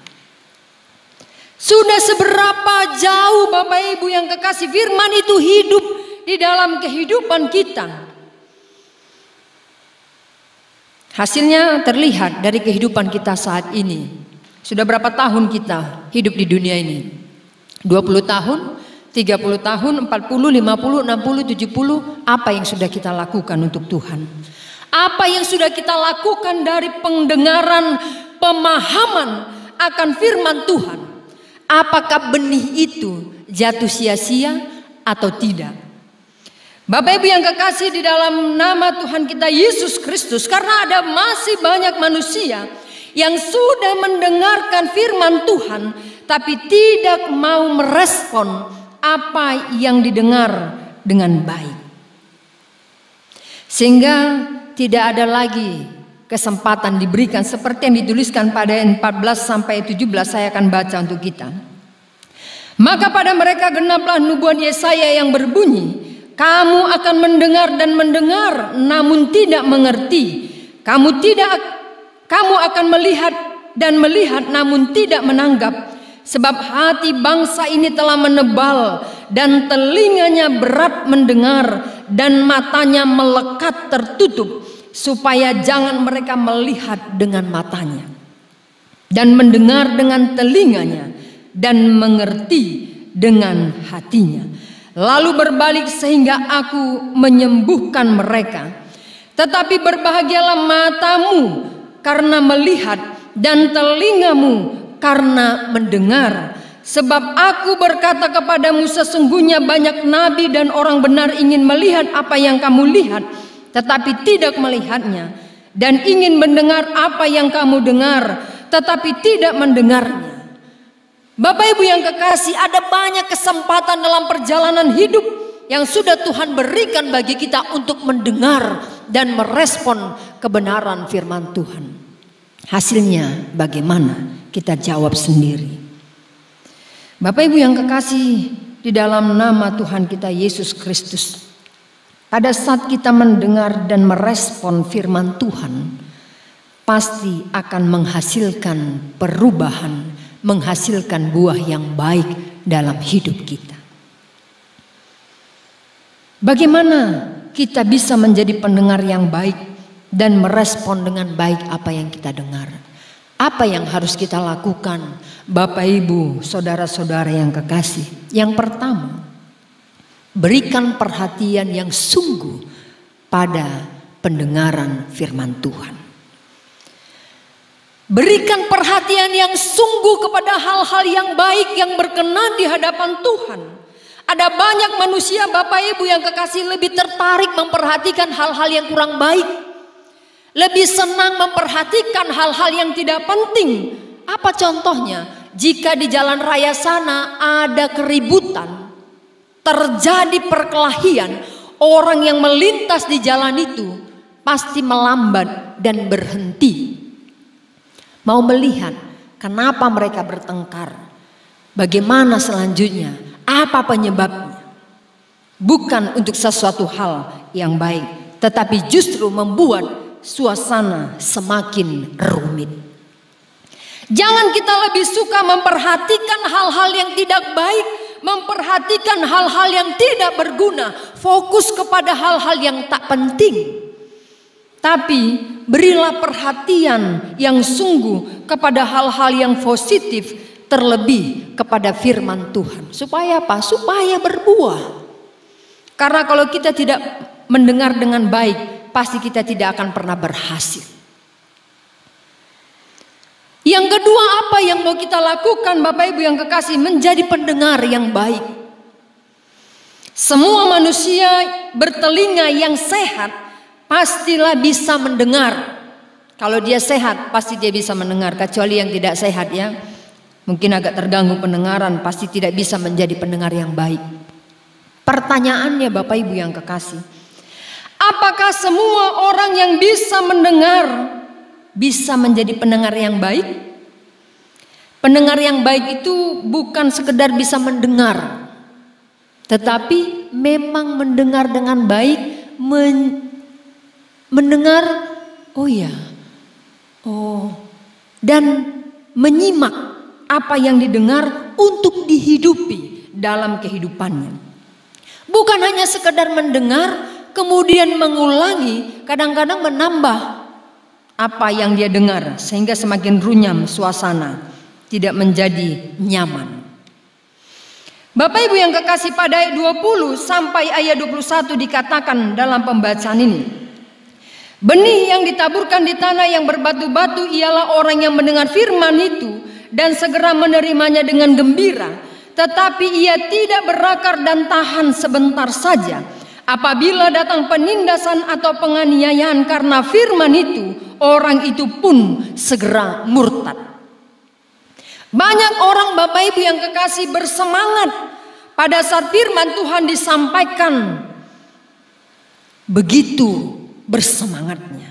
Speaker 5: Sudah seberapa jauh Bapak Ibu yang kekasih, firman itu hidup di dalam kehidupan kita. Hasilnya terlihat dari kehidupan kita saat ini. Sudah berapa tahun kita hidup di dunia ini? 20 tahun, 30 tahun, 40, 50, 60, 70. Apa yang sudah kita lakukan untuk Tuhan? Apa yang sudah kita lakukan dari pendengaran, pemahaman akan firman Tuhan? Apakah benih itu jatuh sia-sia atau tidak? Bapak Ibu yang kekasih di dalam nama Tuhan kita Yesus Kristus, karena ada masih banyak manusia yang sudah mendengarkan firman Tuhan tapi tidak mau merespon apa yang didengar dengan baik. Sehingga tidak ada lagi kesempatan diberikan seperti yang dituliskan pada 14 sampai 17, saya akan baca untuk kita. Maka pada mereka genaplah nubuat Yesaya yang berbunyi, kamu akan mendengar dan mendengar namun tidak mengerti. Kamu akan melihat dan melihat namun tidak menanggap. Sebab hati bangsa ini telah menebal dan telinganya berat mendengar dan matanya melekat tertutup, supaya jangan mereka melihat dengan matanya dan mendengar dengan telinganya dan mengerti dengan hatinya, lalu berbalik sehingga aku menyembuhkan mereka. Tetapi berbahagialah matamu karena melihat dan telingamu karena mendengar. Sebab aku berkata kepadamu, sesungguhnya banyak nabi dan orang benar ingin melihat apa yang kamu lihat, tetapi tidak melihatnya, dan ingin mendengar apa yang kamu dengar, tetapi tidak mendengarnya. Bapak Ibu yang kekasih, ada banyak kesempatan dalam perjalanan hidup yang sudah Tuhan berikan bagi kita untuk mendengar dan merespon kebenaran firman Tuhan. Hasilnya bagaimana? Kita jawab sendiri. Bapak Ibu yang kekasih di dalam nama Tuhan kita Yesus Kristus, pada saat kita mendengar dan merespon firman Tuhan, pasti akan menghasilkan perubahan, menghasilkan buah yang baik dalam hidup kita. Bagaimana kita bisa menjadi pendengar yang baik dan merespon dengan baik apa yang kita dengar? Apa yang harus kita lakukan, Bapak Ibu, saudara-saudara yang kekasih? Yang pertama, berikan perhatian yang sungguh pada pendengaran firman Tuhan. Berikan perhatian yang sungguh kepada hal-hal yang baik yang berkenan di hadapan Tuhan. Ada banyak manusia, Bapak Ibu yang kekasih, lebih tertarik memperhatikan hal-hal yang kurang baik. Lebih senang memperhatikan hal-hal yang tidak penting. Apa contohnya? Jika di jalan raya sana ada keributan, terjadi perkelahian, orang yang melintas di jalan itu pasti melambat dan berhenti, mau melihat kenapa mereka bertengkar, bagaimana selanjutnya, apa penyebabnya. Bukan untuk sesuatu hal yang baik, tetapi justru membuat suasana semakin rumit. Jangan kita lebih suka memperhatikan hal-hal yang tidak baik, memperhatikan hal-hal yang tidak berguna, fokus kepada hal-hal yang tak penting. Tapi berilah perhatian yang sungguh kepada hal-hal yang positif, terlebih kepada firman Tuhan. Supaya apa? Supaya berbuah. Karena kalau kita tidak mendengar dengan baik, pasti kita tidak akan pernah berhasil. Yang kedua, apa yang mau kita lakukan Bapak Ibu yang kekasih? Menjadi pendengar yang baik. Semua manusia bertelinga yang sehat pastilah bisa mendengar. Kalau dia sehat pasti dia bisa mendengar. Kecuali yang tidak sehat ya, mungkin agak terganggu pendengaran, pasti tidak bisa menjadi pendengar yang baik. Pertanyaannya Bapak Ibu yang kekasih, apakah semua orang yang bisa mendengar bisa menjadi pendengar yang baik? Pendengar yang baik itu bukan sekedar bisa mendengar, tetapi memang mendengar dengan baik, mendengar, dan menyimak apa yang didengar untuk dihidupi dalam kehidupannya. Bukan hanya sekedar mendengar, kemudian mengulangi, kadang-kadang menambah apa yang dia dengar, sehingga semakin runyam suasana, tidak menjadi nyaman. Bapak Ibu yang kekasih, pada ayat 20 sampai ayat 21 dikatakan dalam pembacaan ini, benih yang ditaburkan di tanah yang berbatu-batu ialah orang yang mendengar firman itu dan segera menerimanya dengan gembira, tetapi ia tidak berakar dan tahan sebentar saja. Apabila datang penindasan atau penganiayaan karena firman itu, orang itu pun segera murtad. Banyak orang Bapak Ibu yang kekasih bersemangat pada saat firman Tuhan disampaikan, begitu bersemangatnya.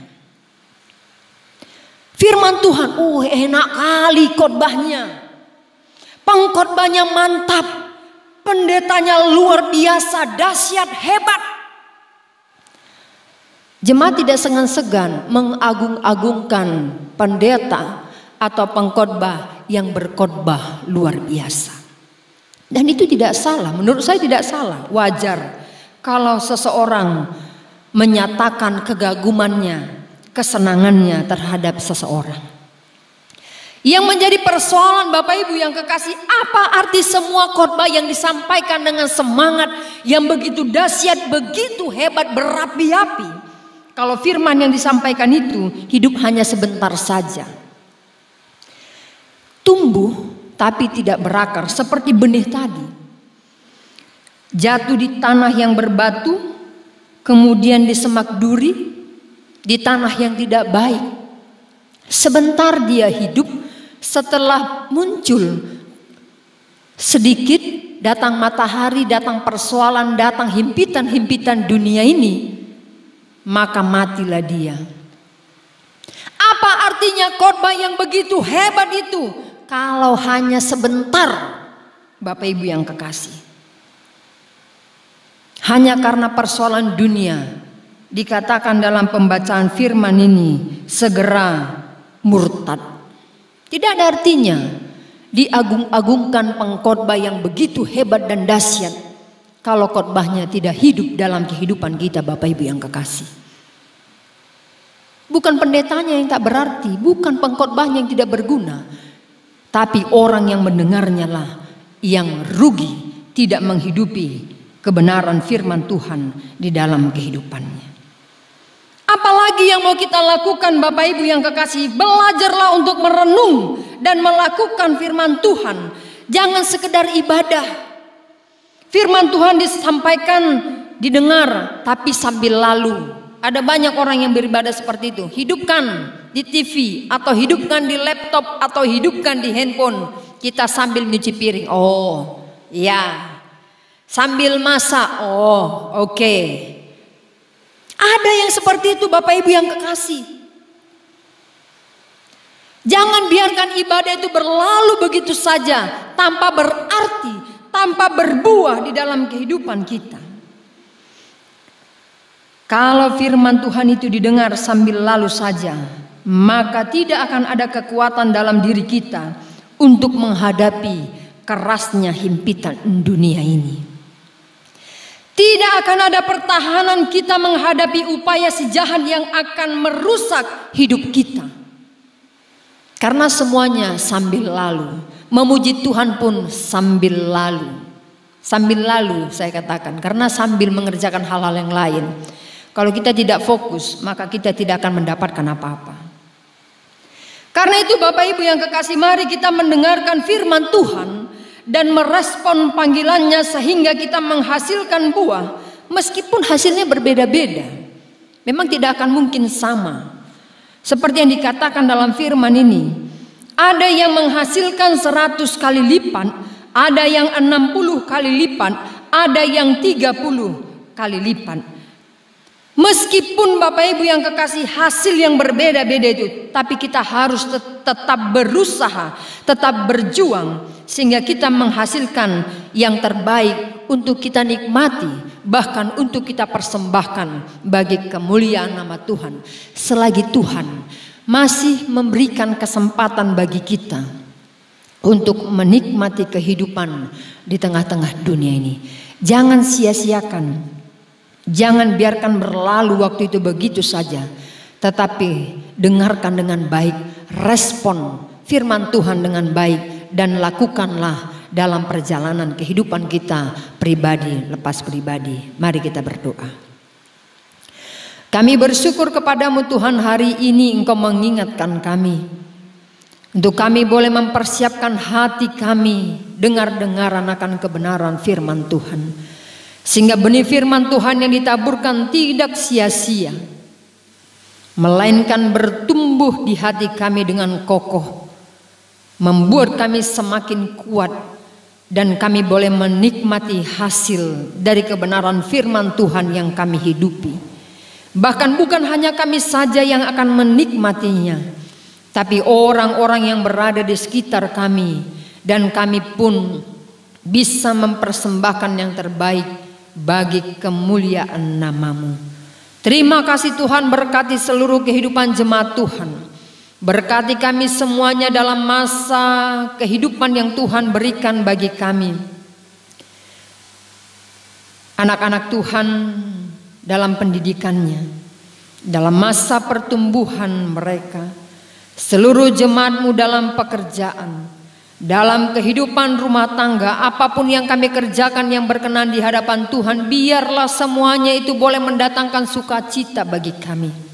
Speaker 5: Firman Tuhan, enak kali khotbahnya, pengkhotbahnya mantap, pendetanya luar biasa, dahsyat, hebat. Jemaat tidak segan-segan mengagung-agungkan pendeta atau pengkhotbah yang berkhotbah luar biasa. Dan itu tidak salah, menurut saya tidak salah. Wajar kalau seseorang menyatakan kegagumannya, kesenangannya terhadap seseorang. Yang menjadi persoalan Bapak Ibu yang kekasih, apa arti semua khotbah yang disampaikan dengan semangat yang begitu dahsyat, begitu hebat, berapi-api, kalau firman yang disampaikan itu hidup hanya sebentar saja, tumbuh tapi tidak berakar, seperti benih tadi jatuh di tanah yang berbatu, kemudian di semak duri, di tanah yang tidak baik. Sebentar dia hidup, setelah muncul sedikit, datang matahari, datang persoalan, datang himpitan-himpitan dunia ini, maka matilah dia. Apa artinya khotbah yang begitu hebat itu kalau hanya sebentar, Bapak Ibu yang kekasih? Hanya karena persoalan dunia, dikatakan dalam pembacaan firman ini segera murtad. Tidak ada artinya diagung-agungkan pengkhotbah yang begitu hebat dan dahsyat kalau khotbahnya tidak hidup dalam kehidupan kita, Bapak Ibu yang kekasih. Bukan pendetanya yang tak berarti, bukan pengkhotbahnya yang tidak berguna, tapi orang yang mendengarnya lah yang rugi, tidak menghidupi kebenaran firman Tuhan di dalam kehidupannya. Apalagi yang mau kita lakukan Bapak Ibu yang kekasih? Belajarlah untuk merenung dan melakukan firman Tuhan. Jangan sekedar ibadah. Firman Tuhan disampaikan, didengar, tapi sambil lalu. Ada banyak orang yang beribadah seperti itu. Hidupkan di TV, atau hidupkan di laptop, atau hidupkan di handphone. Kita sambil nyuci piring. Oh ya, sambil masak. Oh oke. Ada yang seperti itu Bapak Ibu yang kekasih. Jangan biarkan ibadah itu berlalu begitu saja, tanpa berarti, tanpa berbuah di dalam kehidupan kita. Kalau firman Tuhan itu didengar sambil lalu saja, maka tidak akan ada kekuatan dalam diri kita untuk menghadapi kerasnya himpitan dunia ini. Tidak akan ada pertahanan kita menghadapi upaya si jahat yang akan merusak hidup kita. Karena semuanya sambil lalu. Memuji Tuhan pun sambil lalu. Sambil lalu saya katakan. Karena sambil mengerjakan hal-hal yang lain. Kalau kita tidak fokus, maka kita tidak akan mendapatkan apa-apa. Karena itu Bapak Ibu yang kekasih, mari kita mendengarkan firman Tuhan dan merespon panggilannya sehingga kita menghasilkan buah. Meskipun hasilnya berbeda-beda. Memang tidak akan mungkin sama. Seperti yang dikatakan dalam firman ini. Ada yang menghasilkan 100 kali lipat. Ada yang 60 kali lipat. Ada yang 30 kali lipat. Meskipun Bapak Ibu yang kekasih hasil yang berbeda-beda itu. Tapi kita harus tetap berusaha. Tetap berjuang. Sehingga kita menghasilkan yang terbaik untuk kita nikmati. Bahkan untuk kita persembahkan bagi kemuliaan nama Tuhan. Selagi Tuhan masih memberikan kesempatan bagi kita untuk menikmati kehidupan di tengah-tengah dunia ini. Jangan sia-siakan. Jangan biarkan berlalu waktu itu begitu saja. Tetapi dengarkan dengan baik. Respon firman Tuhan dengan baik. Dan lakukanlah dalam perjalanan kehidupan kita pribadi lepas pribadi. Mari kita berdoa. Kami bersyukur kepadamu Tuhan, hari ini Engkau mengingatkan kami. Untuk kami boleh mempersiapkan hati kami dengar-dengaran akan kebenaran firman Tuhan. Sehingga benih firman Tuhan yang ditaburkan tidak sia-sia. Melainkan bertumbuh di hati kami dengan kokoh. Membuat kami semakin kuat dan kami boleh menikmati hasil dari kebenaran firman Tuhan yang kami hidupi. Bahkan bukan hanya kami saja yang akan menikmatinya, tapi orang-orang yang berada di sekitar kami, dan kami pun bisa mempersembahkan yang terbaik bagi kemuliaan nama-Mu. Terima kasih Tuhan, berkati seluruh kehidupan jemaat Tuhan. Berkati kami semuanya dalam masa kehidupan yang Tuhan berikan bagi kami. Anak-anak Tuhan dalam pendidikannya, dalam masa pertumbuhan mereka, seluruh jemaat-Mu dalam pekerjaan, dalam kehidupan rumah tangga, apapun yang kami kerjakan yang berkenan di hadapan Tuhan, biarlah semuanya itu boleh mendatangkan sukacita bagi kami.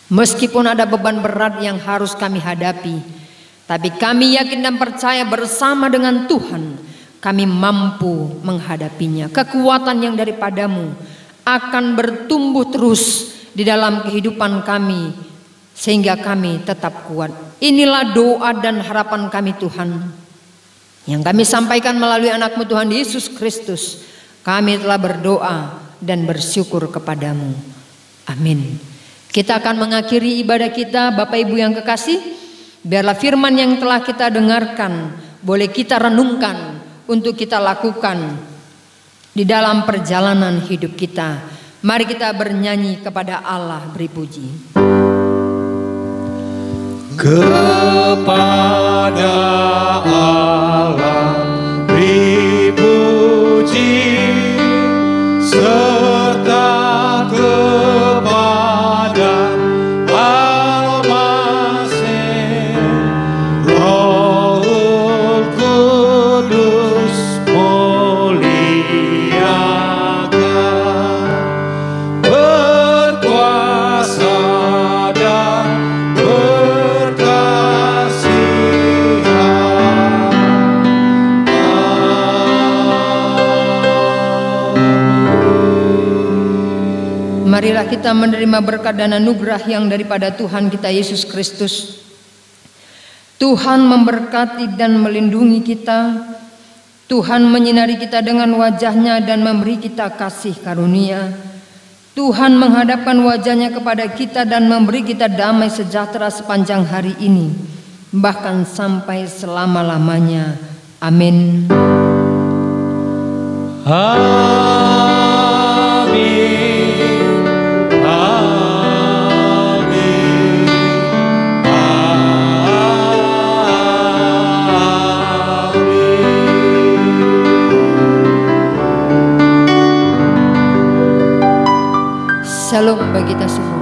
Speaker 5: Meskipun ada beban berat yang harus kami hadapi, tapi kami yakin dan percaya bersama dengan Tuhan kami mampu menghadapinya. Kekuatan yang daripada-Mu akan bertumbuh terus di dalam kehidupan kami sehingga kami tetap kuat. Inilah doa dan harapan kami Tuhan, yang kami sampaikan melalui anak-Mu Tuhan Yesus Kristus. Kami telah berdoa dan bersyukur kepadamu. Amin. Kita akan mengakhiri ibadah kita, Bapak Ibu yang kekasih. Biarlah firman yang telah kita dengarkan boleh kita renungkan untuk kita lakukan di dalam perjalanan hidup kita. Mari kita bernyanyi kepada Allah, beri puji.
Speaker 2: Kepada Allah beri puji, serta kepada Al-Masih, Rohul Kudus muliakan, berkuasa dan
Speaker 5: marilah kita menerima berkat dan anugerah yang daripada Tuhan kita Yesus Kristus. Tuhan memberkati dan melindungi kita. Tuhan menyinari kita dengan wajah-Nya dan memberi kita kasih karunia. Tuhan menghadapkan wajah-Nya kepada kita dan memberi kita damai sejahtera sepanjang hari ini, bahkan sampai selama-lamanya. Amin. Shalom bagi kita semua.